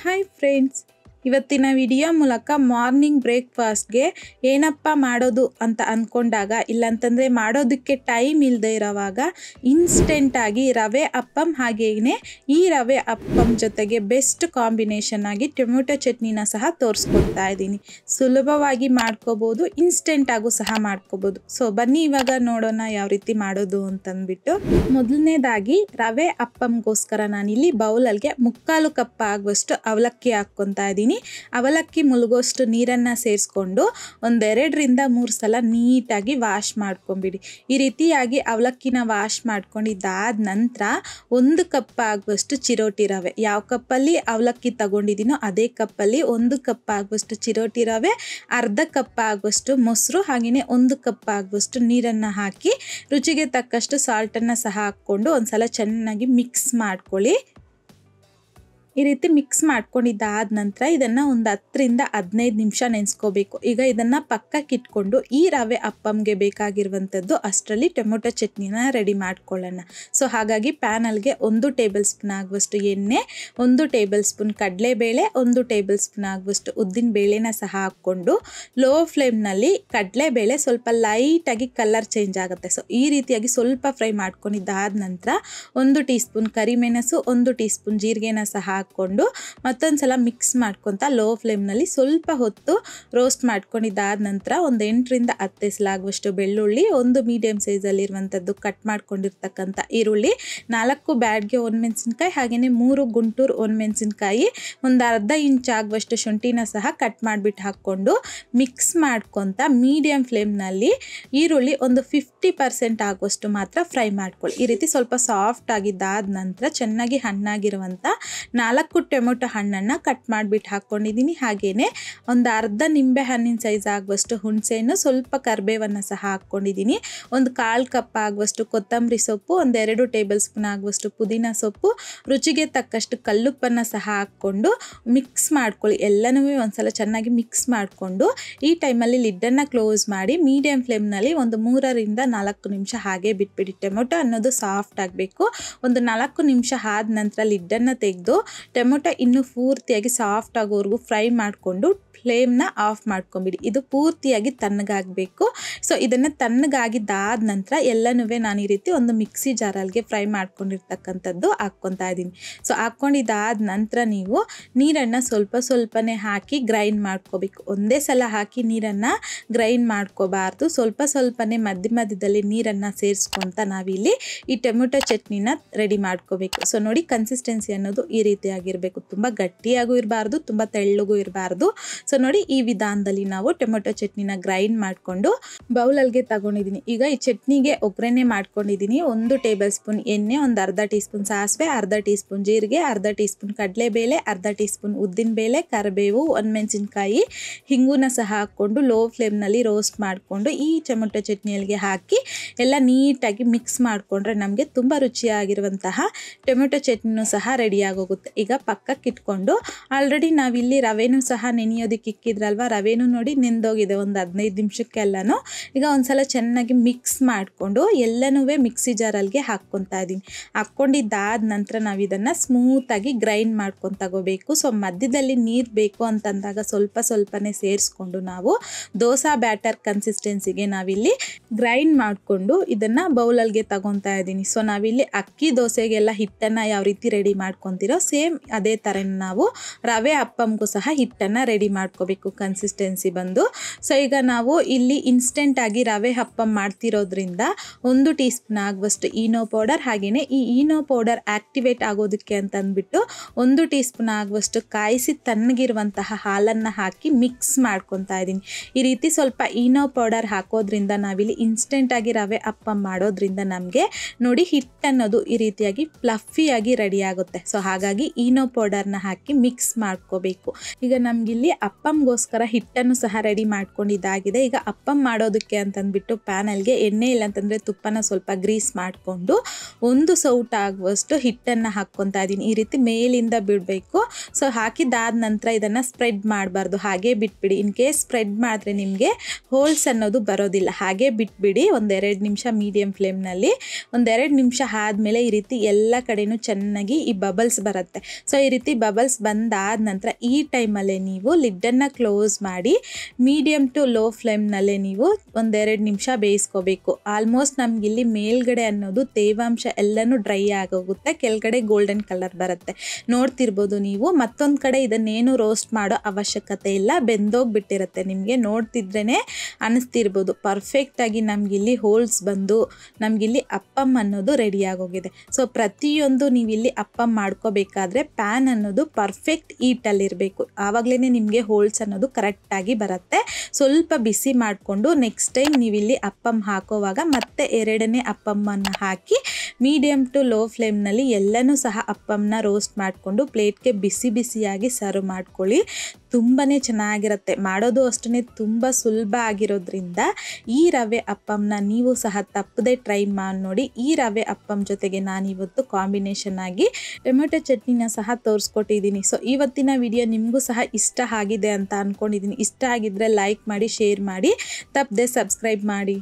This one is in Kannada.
ಹಾಯ್ ಫ್ರೆಂಡ್ಸ್, ಇವತ್ತಿನ ವಿಡಿಯೋ ಮೂಲಕ ಮಾರ್ನಿಂಗ್ ಬ್ರೇಕ್ಫಾಸ್ಟ್ಗೆ ಏನಪ್ಪ ಮಾಡೋದು ಅಂತ ಅಂದ್ಕೊಂಡಾಗ, ಇಲ್ಲಾಂತಂದರೆ ಮಾಡೋದಕ್ಕೆ ಟೈಮ್ ಇಲ್ಲದೆ ಇರೋವಾಗ ಇನ್ಸ್ಟೆಂಟಾಗಿ ರವೆ ಅಪ್ಪಂ ಹಾಗೇನೆ ಈ ರವೆ ಅಪ್ಪಂ ಜೊತೆಗೆ ಬೆಸ್ಟ್ ಕಾಂಬಿನೇಷನ್ ಆಗಿ ಟೊಮೆಟೊ ಚಟ್ನಿನ ಸಹ ತೋರಿಸ್ಕೊಡ್ತಾ ಇದ್ದೀನಿ. ಸುಲಭವಾಗಿ ಮಾಡ್ಕೋಬೋದು, ಇನ್ಸ್ಟೆಂಟಾಗೂ ಸಹ ಮಾಡ್ಕೋಬೋದು. ಸೊ ಬನ್ನಿ ಇವಾಗ ನೋಡೋಣ ಯಾವ ರೀತಿ ಮಾಡೋದು ಅಂತಂದ್ಬಿಟ್ಟು. ಮೊದಲನೇದಾಗಿ ರವೆ ಅಪ್ಪಂಗೋಸ್ಕರ ನಾನಿಲ್ಲಿ ಬೌಲಲ್ಗೆ 3/4 ಕಪ್ ಆಗುವಷ್ಟು ಅವಲಕ್ಕಿ ಹಾಕ್ಕೊತಾ ಇದ್ದೀನಿ. ಅವಲಕ್ಕಿ ಮುಳುಗೋಷ್ಟು ನೀರನ್ನು ಸೇರಿಸ್ಕೊಂಡು 1-2 3 ಸಲ ನೀಟಾಗಿ ವಾಶ್ ಮಾಡ್ಕೊಂಬಿಡಿ. ಈ ರೀತಿಯಾಗಿ ಅವಲಕ್ಕಿನ ವಾಶ್ ಮಾಡ್ಕೊಂಡಿದ್ದಾದ ನಂತರ 1 ಕಪ್ ಆಗುವಷ್ಟು ಚಿರೋಟಿ ರವೆ, ಯಾವ ಕಪ್ಪಲ್ಲಿ ಅವಲಕ್ಕಿ ತಗೊಂಡಿದ್ದೀನೋ ಅದೇ ಕಪ್ಪಲ್ಲಿ 1 ಕಪ್ ಆಗುವಷ್ಟು ಚಿರೋಟಿ ರವೆ, ಅರ್ಧ ಕಪ್ ಆಗುವಷ್ಟು ಮೊಸರು, ಹಾಗೆಯೇ 1 ಕಪ್ ಆಗುವಷ್ಟು ನೀರನ್ನು ಹಾಕಿ ರುಚಿಗೆ ತಕ್ಕಷ್ಟು ಸಾಲ್ಟನ್ನು ಸಹ ಹಾಕ್ಕೊಂಡು ಒಂದ್ಸಲ ಚೆನ್ನಾಗಿ ಮಿಕ್ಸ್ ಮಾಡ್ಕೊಳ್ಳಿ. ಈ ರೀತಿ ಮಿಕ್ಸ್ ಮಾಡ್ಕೊಂಡಿದ್ದಾದ ನಂತರ ಇದನ್ನು ಒಂದು 10-15 ನಿಮಿಷ ನೆನೆಸ್ಕೋಬೇಕು. ಈಗ ಇದನ್ನು ಪಕ್ಕಕ್ಕೆ ಇಟ್ಕೊಂಡು ಈ ರವೆ ಅಪ್ಪಂಗೆ ಬೇಕಾಗಿರುವಂಥದ್ದು ಅಷ್ಟರಲ್ಲಿ ಟೊಮೆಟೊ ಚಟ್ನಿನ ರೆಡಿ ಮಾಡ್ಕೊಳ್ಳೋಣ. ಸೊ ಹಾಗಾಗಿ ಪ್ಯಾನಲ್ಗೆ 1 ಟೇಬಲ್ ಸ್ಪೂನ್ ಆಗುವಷ್ಟು ಎಣ್ಣೆ, 1 ಟೇಬಲ್ ಸ್ಪೂನ್ ಕಡಲೆಬೇಳೆ, 1 ಟೇಬಲ್ ಸ್ಪೂನ್ ಆಗುವಷ್ಟು ಉದ್ದಿನ ಬೇಳೆನ ಸಹ ಹಾಕ್ಕೊಂಡು ಲೋ ಫ್ಲೇಮ್ನಲ್ಲಿ ಕಡಲೆಬೇಳೆ ಸ್ವಲ್ಪ ಲೈಟಾಗಿ ಕಲರ್ ಚೇಂಜ್ ಆಗುತ್ತೆ. ಸೊ ಈ ರೀತಿಯಾಗಿ ಸ್ವಲ್ಪ ಫ್ರೈ ಮಾಡ್ಕೊಂಡಿದ್ದಾದ ನಂತರ 1 ಟೀ ಸ್ಪೂನ್ ಕರಿಮೆಣಸು, 1 ಟೀ ಸ್ಪೂನ್ ಜೀರಿಗೆನ ಸಹ ಹಾಕ್ಕೊಂಡು ಮತ್ತೊಂದ್ಸಲ ಮಿಕ್ಸ್ ಮಾಡ್ಕೊತ ಲೋ ಫ್ಲೇಮ್ನಲ್ಲಿ ಸ್ವಲ್ಪ ಹೊತ್ತು ರೋಸ್ಟ್ ಮಾಡ್ಕೊಂಡಿದ್ದಾದ ನಂತರ ಒಂದು 8-10 ಎಸಲಾಗುವಷ್ಟು ಬೆಳ್ಳುಳ್ಳಿ, 1 ಮೀಡಿಯಂ ಸೈಜಲ್ಲಿರುವಂಥದ್ದು ಕಟ್ ಮಾಡ್ಕೊಂಡಿರ್ತಕ್ಕಂಥ ಈರುಳ್ಳಿ, 4 ಬ್ಯಾಡ್ಗೆ ಒಣಮೆಣಸಿನ್ಕಾಯಿ, ಹಾಗೆಯೇ 3 ಗುಂಟೂರು ಒಣಮೆಣಸಿನ್ಕಾಯಿ, ಒಂದು ಅರ್ಧ ಇಂಚ್ ಆಗುವಷ್ಟು ಶುಂಠಿನ ಸಹ ಕಟ್ ಮಾಡಿಬಿಟ್ಟು ಹಾಕ್ಕೊಂಡು ಮಿಕ್ಸ್ ಮಾಡ್ಕೊತ ಮೀಡಿಯಂ ಫ್ಲೇಮ್ನಲ್ಲಿ ಈರುಳ್ಳಿ ಒಂದು 50% ಆಗುವಷ್ಟು ಮಾತ್ರ ಫ್ರೈ ಮಾಡ್ಕೊಳ್ಳಿ. ಈ ರೀತಿ ಸ್ವಲ್ಪ ಸಾಫ್ಟ್ ಆಗಿದ್ದಾದ ನಂತರ ಚೆನ್ನಾಗಿ ಹಣ್ಣಾಗಿರುವಂಥ 4 ಟೊಮೆಟೊ ಹಣ್ಣನ್ನು ಕಟ್ ಮಾಡಿಬಿಟ್ಟು ಹಾಕ್ಕೊಂಡಿದ್ದೀನಿ. ಹಾಗೆಯೇ ಒಂದು ಅರ್ಧ ನಿಂಬೆ ಹಣ್ಣಿನ ಸೈಜ್ ಆಗುವಷ್ಟು ಹುಣಸೆಹಣ್ಣು, ಸ್ವಲ್ಪ ಕರಿಬೇವನ್ನು ಸಹ ಹಾಕ್ಕೊಂಡಿದ್ದೀನಿ. ಒಂದು 1/4 ಕಪ್ ಆಗುವಷ್ಟು ಕೊತ್ತಂಬರಿ ಸೊಪ್ಪು, 1-2 ಟೇಬಲ್ ಸ್ಪೂನ್ ಆಗುವಷ್ಟು ಪುದೀನ ಸೊಪ್ಪು, ರುಚಿಗೆ ತಕ್ಕಷ್ಟು ಕಲ್ಲುಪ್ಪನ್ನು ಸಹ ಹಾಕ್ಕೊಂಡು ಮಿಕ್ಸ್ ಮಾಡ್ಕೊಳ್ಳಿ. ಎಲ್ಲನೂ ಒಂದ್ಸಲ ಚೆನ್ನಾಗಿ ಮಿಕ್ಸ್ ಮಾಡಿಕೊಂಡು ಈ ಟೈಮಲ್ಲಿ ಲಿಡ್ಡನ್ನು ಕ್ಲೋಸ್ ಮಾಡಿ ಮೀಡಿಯಂ ಫ್ಲೇಮ್ನಲ್ಲಿ ಒಂದು 3-4 ನಿಮಿಷ ಹಾಗೆ ಬಿಟ್ಬಿಡಿ. ಟೊಮೆಟೊ ಅನ್ನೋದು ಸಾಫ್ಟ್ ಆಗಬೇಕು. ಒಂದು 4 ನಿಮಿಷ ಆದ ನಂತರ ಲಿಡ್ಡನ್ನು ತೆಗೆದು ಟೊಮೆಟೊ ಇನ್ನೂ ಪೂರ್ತಿಯಾಗಿ ಸಾಫ್ಟ್ ಆಗೋವರೆಗೂ ಫ್ರೈ ಮಾಡಿಕೊಂಡು ಫ್ಲೇಮ್ನ ಆಫ್ ಮಾಡ್ಕೊಂಬಿಡಿ. ಇದು ಪೂರ್ತಿಯಾಗಿ ತಣ್ಣಗಾಗಬೇಕು. ಸೊ ಇದನ್ನು ತಣ್ಣಗಾಗಿದ್ದಾದ ನಂತರ ಎಲ್ಲನೂ ನಾನು ಈ ರೀತಿ ಒಂದು ಮಿಕ್ಸಿ ಜಾರಲ್ಗೆ ಫ್ರೈ ಮಾಡ್ಕೊಂಡಿರ್ತಕ್ಕಂಥದ್ದು ಹಾಕ್ಕೊತಾ ಇದ್ದೀನಿ. ಸೊ ಹಾಕ್ಕೊಂಡಿದ್ದಾದ ನಂತರ ನೀವು ನೀರನ್ನು ಸ್ವಲ್ಪನೇ ಹಾಕಿ ಗ್ರೈಂಡ್ ಮಾಡ್ಕೋಬೇಕು. ಒಂದೇ ಸಲ ಹಾಕಿ ನೀರನ್ನು ಗ್ರೈಂಡ್ ಮಾಡ್ಕೋಬಾರ್ದು. ಸ್ವಲ್ಪನೇ ಮಧ್ಯದಲ್ಲಿ ನೀರನ್ನು ಸೇರಿಸ್ಕೊತ ನಾವಿಲ್ಲಿ ಈ ಟೊಮೆಟೊ ಚಟ್ನಿನ ರೆಡಿ ಮಾಡ್ಕೋಬೇಕು. ಸೊ ನೋಡಿ, ಕನ್ಸಿಸ್ಟೆನ್ಸಿ ಅನ್ನೋದು ಈ ರೀತಿಯಾಗಿರಬೇಕು. ತುಂಬ ಗಟ್ಟಿಯಾಗೂ ಇರಬಾರ್ದು, ತುಂಬ ತೆಳ್ಳಗೂ ಇರಬಾರ್ದು. ಸೊ ನೋಡಿ, ಈ ವಿಧಾನದಲ್ಲಿ ನಾವು ಟೊಮೆಟೊ ಚಟ್ನಿನ ಗ್ರೈಂಡ್ ಮಾಡಿಕೊಂಡು ಬೌಲಲ್ಗೆ ತಗೊಂಡಿದ್ದೀನಿ. ಈಗ ಈ ಚಟ್ನಿಗೆ ಒಗ್ಗರಣೆ ಮಾಡ್ಕೊಂಡಿದ್ದೀನಿ. 1 ಟೇಬಲ್ ಸ್ಪೂನ್ ಎಣ್ಣೆ, ಒಂದು ಅರ್ಧ ಟೀ ಸ್ಪೂನ್ ಸಾಸಿವೆ, ಅರ್ಧ ಟೀ ಸ್ಪೂನ್ ಜೀರಿಗೆ, ಅರ್ಧ ಟೀ ಸ್ಪೂನ್ ಕಡಲೆಬೇಳೆ, ಅರ್ಧ ಟೀ ಸ್ಪೂನ್ ಉದ್ದಿನಬೇಳೆ, ಕರಿಬೇವು, ಒಣಮೆಣಸಿನ್ಕಾಯಿ, ಹಿಂಗುನ ಸಹ ಹಾಕ್ಕೊಂಡು ಲೋ ಫ್ಲೇಮ್ನಲ್ಲಿ ರೋಸ್ಟ್ ಮಾಡಿಕೊಂಡು ಈ ಟೊಮೆಟೊ ಚಟ್ನಿಯಲ್ಲಿಗೆ ಹಾಕಿ ಎಲ್ಲ ನೀಟಾಗಿ ಮಿಕ್ಸ್ ಮಾಡಿಕೊಂಡ್ರೆ ನಮಗೆ ತುಂಬ ರುಚಿಯಾಗಿರುವಂತಹ ಟೊಮೆಟೊ ಚಟ್ನಿನೂ ಸಹ ರೆಡಿಯಾಗೋಗುತ್ತೆ. ಈಗ ಪಕ್ಕಕ್ಕೆ ಇಟ್ಕೊಂಡು ಆಲ್ರೆಡಿ ನಾವಿಲ್ಲಿ ರವೆನೂ ಸಹ ನೆನೆಯೋದಕ್ಕೆ ಇಕ್ಕಿದ್ರಲ್ವ, ರವೆನೂ ನೋಡಿ ನೆಂದೋಗಿದೆ ಒಂದು 15 ನಿಮಿಷಕ್ಕೆಲ್ಲನೂ. ಈಗ ಒಂದ್ಸಲ ಚೆನ್ನಾಗಿ ಮಿಕ್ಸ್ ಮಾಡಿಕೊಂಡು ಎಲ್ಲನೂ ಮಿಕ್ಸಿ ಜಾರಲ್ಗೆ ಹಾಕ್ಕೊತಾ ಇದ್ದೀನಿ. ಹಾಕ್ಕೊಂಡಿದ್ದಾದ ನಂತರ ನಾವು ಇದನ್ನು ಸ್ಮೂತಾಗಿ ಗ್ರೈಂಡ್ ಮಾಡ್ಕೊಂಡು ತಗೋಬೇಕು. ಸೊ ಮಧ್ಯದಲ್ಲಿ ನೀರು ಬೇಕು ಅಂತಂದಾಗ ಸ್ವಲ್ಪನೇ ಸೇರಿಸ್ಕೊಂಡು ನಾವು ದೋಸೆ ಬ್ಯಾಟರ್ ಕನ್ಸಿಸ್ಟೆನ್ಸಿಗೆ ನಾವಿಲ್ಲಿ ಗ್ರೈಂಡ್ ಮಾಡಿಕೊಂಡು ಇದನ್ನು ಬೌಲಲ್ಗೆ ತಗೊತಾ ಇದ್ದೀನಿ. ಸೊ ನಾವಿಲ್ಲಿ ಅಕ್ಕಿ ದೋಸೆಗೆಲ್ಲ ಹಿಟ್ಟನ್ನು ಯಾವ ರೀತಿ ರೆಡಿ ಮಾಡ್ಕೊತೀರೋ ಸೇಮ್ ಅದೇ ಥರ ನಾವು ರವೆ ಅಪ್ಪಂಗೂ ಸಹ ಹಿಟ್ಟನ್ನು ರೆಡಿ ಮಾಡ್ಕೋಬೇಕು ಕನ್ಸಿಸ್ಟೆನ್ಸಿ ಬಂದು. ಸೊ ಈಗ ನಾವು ಇಲ್ಲಿ ಇನ್ಸ್ಟೆಂಟಾಗಿ ರವೆ ಅಪ್ಪಂ ಮಾಡ್ತಿರೋದ್ರಿಂದ 1 ಟೀ ಸ್ಪೂನ್ ಆಗುವಷ್ಟು ಈನೋ ಪೌಡರ್, ಹಾಗೆಯೇ ಈ ಈನೋ ಪೌಡರ್ ಆ್ಯಕ್ಟಿವೇಟ್ ಆಗೋದಕ್ಕೆ ಅಂತಂದ್ಬಿಟ್ಟು 1 ಟೀ ಸ್ಪೂನ್ ಆಗುವಷ್ಟು ಕಾಯಿಸಿ ತಣ್ಣಗಿರುವಂತಹ ಹಾಲನ್ನು ಹಾಕಿ ಮಿಕ್ಸ್ ಮಾಡ್ಕೊತಾ ಇದ್ದೀನಿ. ಈ ರೀತಿ ಸ್ವಲ್ಪ ಈನೋ ಪೌಡರ್ ಹಾಕೋದ್ರಿಂದ ನಾವಿಲ್ಲಿ ಇನ್ಸ್ಟೆಂಟಾಗಿ ರವೆ ಅಪ್ಪಂ ಮಾಡೋದ್ರಿಂದ ನಮಗೆ ನೋಡಿ ಹಿಟ್ಟನ್ನೋದು ಈ ರೀತಿಯಾಗಿ ಫ್ಲಫಿಯಾಗಿ ರೆಡಿ ಆಗುತ್ತೆ. ಸೊ ಹಾಗಾಗಿ ಈನೋ ಪೌಡರ್ನ ಹಾಕಿ ಮಿಕ್ಸ್ ಮಾಡ್ಕೋಬೇಕು. ಈಗ ನಮಗಿಲ್ಲಿ ಅಪ್ಪಂಗೋಸ್ಕರ ಹಿಟ್ಟನ್ನು ಸಹ ರೆಡಿ ಮಾಡ್ಕೊಂಡಿದ್ದಾಗಿದೆ. ಈಗ ಅಪ್ಪಂ ಮಾಡೋದಕ್ಕೆ ಅಂತಂದ್ಬಿಟ್ಟು ಪ್ಯಾನಲ್ಗೆ ಎಣ್ಣೆ ಇಲ್ಲ ಅಂತಂದರೆ ತುಪ್ಪನ ಸ್ವಲ್ಪ ಗ್ರೀಸ್ ಮಾಡಿಕೊಂಡು 1 ಸೌಟ್ ಆಗುವಷ್ಟು ಹಿಟ್ಟನ್ನು ಹಾಕ್ಕೊತಾ ಇದ್ದೀನಿ. ಈ ರೀತಿ ಮೇಲಿಂದ ಬಿಡಬೇಕು. ಸೊ ಹಾಕಿದ್ದಾದ ನಂತರ ಇದನ್ನು ಸ್ಪ್ರೆಡ್ ಮಾಡಬಾರ್ದು, ಹಾಗೆ ಬಿಟ್ಬಿಡಿ. ಇನ್ ಕೇಸ್ ಸ್ಪ್ರೆಡ್ ಮಾಡಿದ್ರೆ ನಿಮಗೆ ಹೋಲ್ಸ್ ಅನ್ನೋದು ಬರೋದಿಲ್ಲ. ಹಾಗೆ ಬಿಟ್ಬಿಡಿ 1-2 ನಿಮಿಷ ಮೀಡಿಯಮ್ ಫ್ಲೇಮ್ನಲ್ಲಿ. 1-2 ನಿಮಿಷ ಆದಮೇಲೆ ಈ ರೀತಿ ಎಲ್ಲ ಕಡೆನೂ ಚೆನ್ನಾಗಿ ಈ ಬಬಲ್ಸ್ ಬರುತ್ತೆ. ಸೊ ಈ ರೀತಿ ಬಬಲ್ಸ್ ಬಂದಾದ ನಂತರ ಈ ಟೈಮಲ್ಲೇ ನೀವು ಲಿಡ್ಡನ್ನು ಕ್ಲೋಸ್ ಮಾಡಿ ಮೀಡಿಯಮ್ ಟು ಲೋ ಫ್ಲೇಮ್ನಲ್ಲೇ ನೀವು 1-2 ನಿಮಿಷ ಬೇಯಿಸ್ಕೋಬೇಕು. ಆಲ್ಮೋಸ್ಟ್ ನಮಗಿಲ್ಲಿ ಮೇಲ್ಗಡೆ ಅನ್ನೋದು ತೇವಾಂಶ ಎಲ್ಲನೂ ಡ್ರೈ ಆಗೋಗುತ್ತೆ, ಕೆಳಗಡೆ ಗೋಲ್ಡನ್ ಕಲರ್ ಬರುತ್ತೆ. ನೋಡ್ತಿರ್ಬೋದು ನೀವು. ಮತ್ತೊಂದು ಕಡೆ ಇದನ್ನೇನು ರೋಸ್ಟ್ ಮಾಡೋ ಅವಶ್ಯಕತೆ ಇಲ್ಲ, ಬೆಂದೋಗ್ಬಿಟ್ಟಿರುತ್ತೆ. ನಿಮಗೆ ನೋಡ್ತಿದ್ರೇ ಅನ್ನಿಸ್ತಿರ್ಬೋದು ಪರ್ಫೆಕ್ಟಾಗಿ ನಮಗಿಲ್ಲಿ ಹೋಲ್ಸ್ ಬಂದು ನಮಗಿಲ್ಲಿ ಅಪ್ಪಂ ಅನ್ನೋದು ರೆಡಿ ಆಗೋಗಿದೆ. ಸೊ ಪ್ರತಿಯೊಂದು ನೀವಿಲ್ಲಿ ಅಪ್ಪಂ ಮಾಡ್ಕೋಬೇಕಾದ್ರೆ ಪ್ಯಾನ್ ಅನ್ನೋದು ಪರ್ಫೆಕ್ಟ್ ಹೀಟಲ್ಲಿರಬೇಕು. ಆವಾಗಲೇ ನಿಮಗೆ ಹೋಲ್ಸ್ ಅನ್ನೋದು ಕರೆಕ್ಟಾಗಿ ಬರುತ್ತೆ. ಸ್ವಲ್ಪ ಬಿಸಿ ಮಾಡಿಕೊಂಡು ನೆಕ್ಸ್ಟ್ ಟೈಮ್ ನೀವಿಲ್ಲಿ ಅಪ್ಪಂ ಹಾಕೋವಾಗ ಮತ್ತೆ 2ನೇ ಅಪ್ಪಮ್ಮನ್ನು ಹಾಕಿ ಮೀಡಿಯಮ್ ಟು ಲೋ ಫ್ಲೇಮ್ನಲ್ಲಿ ಎಲ್ಲನೂ ಸಹ ಅಪ್ಪಂನ ರೋಸ್ಟ್ ಮಾಡಿಕೊಂಡು ಪ್ಲೇಟ್ಗೆ ಬಿಸಿ ಬಿಸಿಯಾಗಿ ಸರ್ವ್ ಮಾಡ್ಕೊಳ್ಳಿ. ತುಂಬಾ ಚೆನ್ನಾಗಿರುತ್ತೆ. ಮಾಡೋದು ಅಷ್ಟೇ ತುಂಬ ಸುಲಭ ಆಗಿರೋದ್ರಿಂದ ಈ ರವೆ ಅಪ್ಪಂನ ನೀವು ಸಹ ತಪ್ಪದೆ ಟ್ರೈ ಮಾಡಿ ನೋಡಿ. ಈ ರವೆ ಅಪ್ಪಂ ಜೊತೆಗೆ ನಾನಿವತ್ತು ಕಾಂಬಿನೇಷನ್ ಆಗಿ ಟೊಮೆಟೊ ಚಟ್ನಿನ ಸಹ ತೋರಿಸ್ಕೊಟ್ಟಿದ್ದೀನಿ. ಸೊ ಇವತ್ತಿನ ವಿಡಿಯೋ ನಿಮಗೂ ಸಹ ಇಷ್ಟ ಆಗಿದೆ ಅಂತ ಅಂದ್ಕೊಂಡಿದ್ದೀನಿ. ಇಷ್ಟ ಆಗಿದ್ದರೆ ಲೈಕ್ ಮಾಡಿ, ಶೇರ್ ಮಾಡಿ, ತಪ್ಪದೆ ಸಬ್ಸ್ಕ್ರೈಬ್ ಮಾಡಿ.